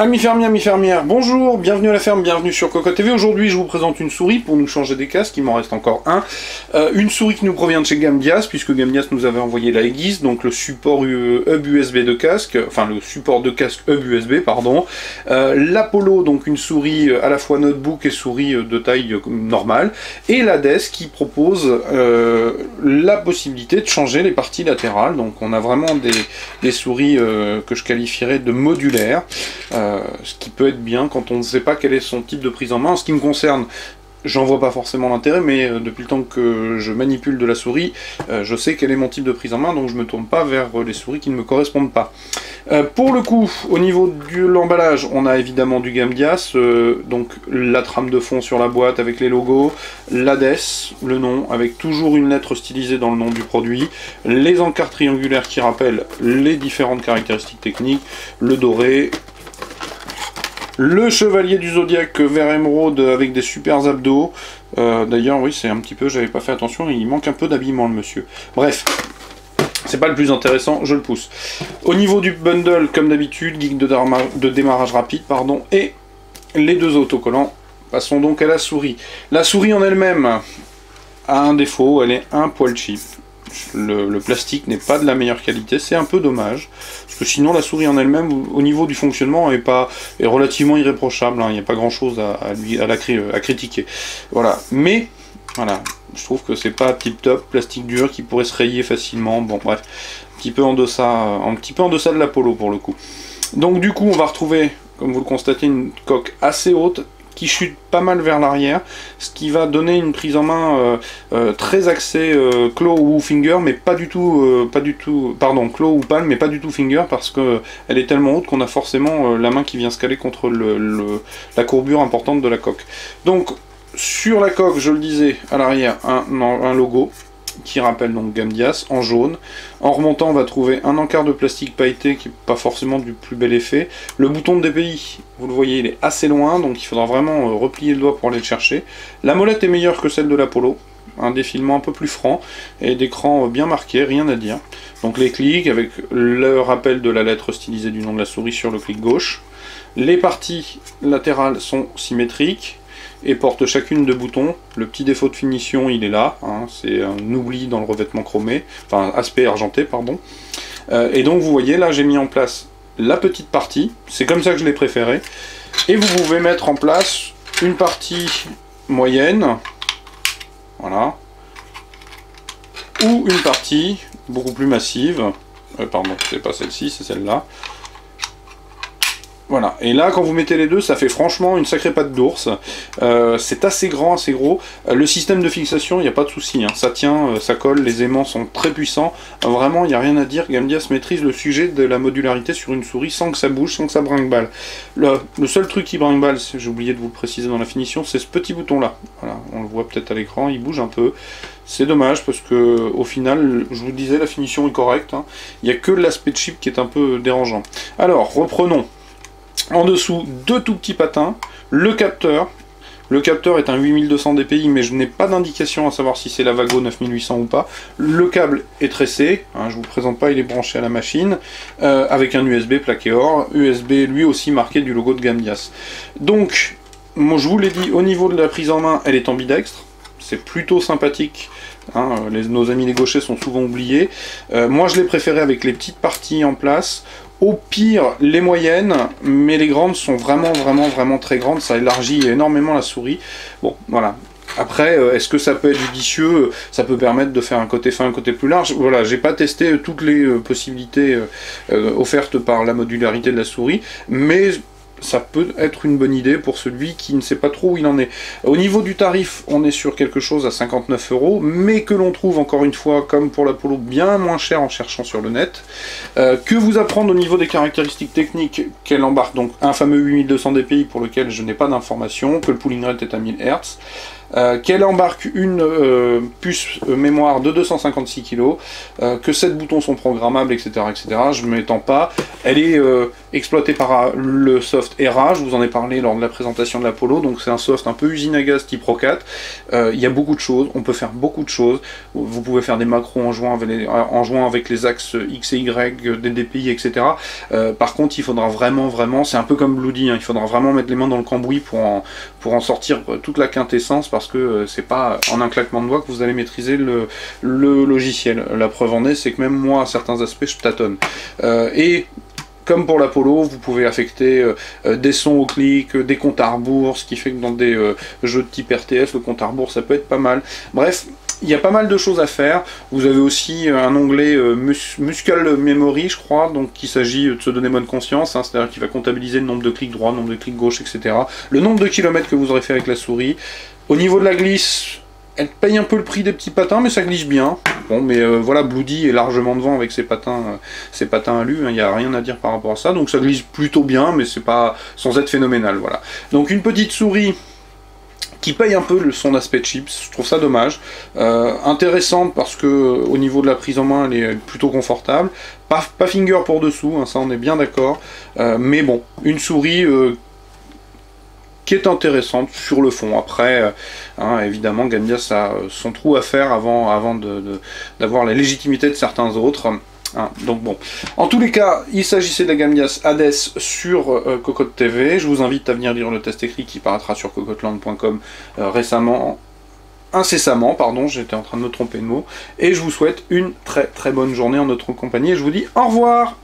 Amis fermiers, amis fermières, bonjour, bienvenue à la ferme, bienvenue sur Cocotte TV. Aujourd'hui, je vous présente une souris pour nous changer des casques, il m'en reste encore un. Une souris qui nous provient de chez Gamdias, puisque Gamdias nous avait envoyé la Aegis, donc le support hub USB de casque, enfin le support de casque hub USB, pardon. L'Apollo, donc une souris à la fois notebook et souris de taille normale. Et la DES qui propose la possibilité de changer les parties latérales. Donc on a vraiment des souris que je qualifierais de modulaires. Ce qui peut être bien quand on ne sait pas quel est son type de prise en main. En ce qui me concerne, j'en vois pas forcément l'intérêt, mais depuis le temps que je manipule de la souris, je sais quel est mon type de prise en main, donc je me tourne pas vers les souris qui ne me correspondent pas. Pour le coup, au niveau de l'emballage, on a évidemment du Gamdias, donc la trame de fond sur la boîte avec les logos, l'ADES, le nom, avec toujours une lettre stylisée dans le nom du produit, les encarts triangulaires qui rappellent les différentes caractéristiques techniques, le doré, le chevalier du zodiaque vert émeraude avec des super abdos. D'ailleurs, oui, c'est un petit peu, j'avais pas fait attention, il manque un peu d'habillement le monsieur. Bref, c'est pas le plus intéressant, je le pousse. Au niveau du bundle, comme d'habitude, geek de démarrage rapide, pardon, et les deux autocollants. Passons donc à la souris. La souris en elle-même a un défaut, elle est un poil cheap. Le plastique n'est pas de la meilleure qualité, c'est un peu dommage, parce que sinon la souris en elle-même, au niveau du fonctionnement, est relativement irréprochable, hein, il n'y a pas grand-chose à critiquer. Voilà, mais voilà, je trouve que c'est pas tip-top, plastique dur qui pourrait se rayer facilement, bon bref, un petit peu en deçà de l'Apollo pour le coup. Donc du coup on va retrouver, comme vous le constatez, une coque assez haute, qui chute pas mal vers l'arrière, ce qui va donner une prise en main très axée claw ou finger, mais pas du tout, pardon, claw ou palme, mais pas du tout finger, parce que elle est tellement haute qu'on a forcément la main qui vient se caler contre la courbure importante de la coque. Donc sur la coque, je le disais, à l'arrière, un logo qui rappelle donc Gamdias en jaune. En remontant, on va trouver un encart de plastique pailleté qui n'est pas forcément du plus bel effet. Le bouton de DPI, vous le voyez, il est assez loin, donc il faudra vraiment replier le doigt pour aller le chercher. La molette est meilleure que celle de l'Apollo, un défilement un peu plus franc et d'écran bien marqué, rien à dire. Donc les clics avec le rappel de la lettre stylisée du nom de la souris sur le clic gauche. Les parties latérales sont symétriques et portent chacune de boutons. Le petit défaut de finition, il est là, hein, c'est un oubli dans le revêtement chromé, enfin aspect argenté, pardon. Et donc vous voyez, là j'ai mis en place la petite partie, c'est comme ça que je l'ai préféré, et vous pouvez mettre en place une partie moyenne, voilà, ou une partie beaucoup plus massive, pardon, c'est pas celle-ci, c'est celle-là. Voilà, et là quand vous mettez les deux, ça fait franchement une sacrée patte d'ours. C'est assez grand, assez gros. Le système de fixation, il n'y a pas de souci, hein. Ça tient, ça colle, les aimants sont très puissants. Vraiment, il n'y a rien à dire. Gamdias maîtrise le sujet de la modularité sur une souris sans que ça bouge, sans que ça brinque-balle. Le seul truc qui brinque-balle, j'ai oublié de vous le préciser dans la finition, c'est ce petit bouton-là. Voilà, on le voit peut-être à l'écran, il bouge un peu. C'est dommage parce que au final, je vous disais, la finition est correcte, hein. Il n'y a que l'aspect cheap qui est un peu dérangeant. Alors, reprenons. En dessous, deux tout petits patins, le capteur. Le capteur est un 8200 dpi, mais je n'ai pas d'indication à savoir si c'est la Vago 9800 ou pas. Le câble est tressé, hein, je vous présente pas, il est branché à la machine, avec un USB plaqué or, USB lui aussi marqué du logo de Gamdias. Donc, moi, je vous l'ai dit, au niveau de la prise en main, elle est ambidextre, c'est plutôt sympathique. Hein, nos amis les gauchers sont souvent oubliés. Moi je l'ai préféré avec les petites parties en place. Au pire, les moyennes, mais les grandes sont vraiment très grandes, ça élargit énormément la souris. Bon, voilà. Après, est-ce que ça peut être judicieux? Ça peut permettre de faire un côté fin, un côté plus large. Voilà, j'ai pas testé toutes les possibilités offertes par la modularité de la souris, mais ça peut être une bonne idée pour celui qui ne sait pas trop où il en est. Au niveau du tarif, on est sur quelque chose à 59 €, mais que l'on trouve encore une fois, comme pour l'Apollo, bien moins cher en cherchant sur le net. Que vous apprendre au niveau des caractéristiques techniques qu'elle embarque, donc un fameux 8200 dpi pour lequel je n'ai pas d'informations, que le pooling rate est à 1000 Hz, qu'elle embarque une puce mémoire de 256 kg, que 7 boutons sont programmables, etc. etc. Je ne m'étends pas. Elle est exploité par le soft ERA, je vous en ai parlé lors de la présentation de l'Apollo, donc c'est un soft un peu usine à gaz type Rocat. Il y a beaucoup de choses, on peut faire beaucoup de choses, vous pouvez faire des macros en jouant avec les axes X et Y, des DPI, etc. Par contre, il faudra vraiment, c'est un peu comme Bloody, hein, il faudra vraiment mettre les mains dans le cambouis pour en sortir toute la quintessence, parce que c'est pas en un claquement de doigts que vous allez maîtriser le logiciel. La preuve en est, c'est que même moi, à certains aspects, je tâtonne. Et comme pour l'Apollo, vous pouvez affecter des sons au clic, des comptes à rebours, ce qui fait que dans des jeux de type RTS, le compte à rebours, ça peut être pas mal. Bref, il y a pas mal de choses à faire. Vous avez aussi un onglet Muscle Memory, je crois, donc il s'agit de se donner bonne conscience, hein, c'est-à-dire qu'il va comptabiliser le nombre de clics droits, le nombre de clics gauche, etc. Le nombre de kilomètres que vous aurez fait avec la souris. Au niveau de la glisse, elle paye un peu le prix des petits patins, mais ça glisse bien. Bon, mais voilà, Bloody est largement devant avec ses patins à lui, il n'y a rien à dire par rapport à ça. Donc ça glisse plutôt bien, mais c'est pas sans être phénoménal, voilà. Donc une petite souris qui paye un peu son aspect chips, je trouve ça dommage. Intéressante parce que au niveau de la prise en main, elle est plutôt confortable. Pas finger pour dessous, hein, ça on est bien d'accord. Mais bon, une souris qui est intéressante sur le fond. Après, hein, évidemment, Gambias a son trou à faire avant d'avoir la légitimité de certains autres. Hein, donc bon, en tous les cas, il s'agissait de la Gambias Hades sur Cocotte TV. Je vous invite à venir lire le test écrit qui paraîtra sur cocotteland.com incessamment, pardon, j'étais en train de me tromper de mot. Et je vous souhaite une très bonne journée en notre compagnie et je vous dis au revoir.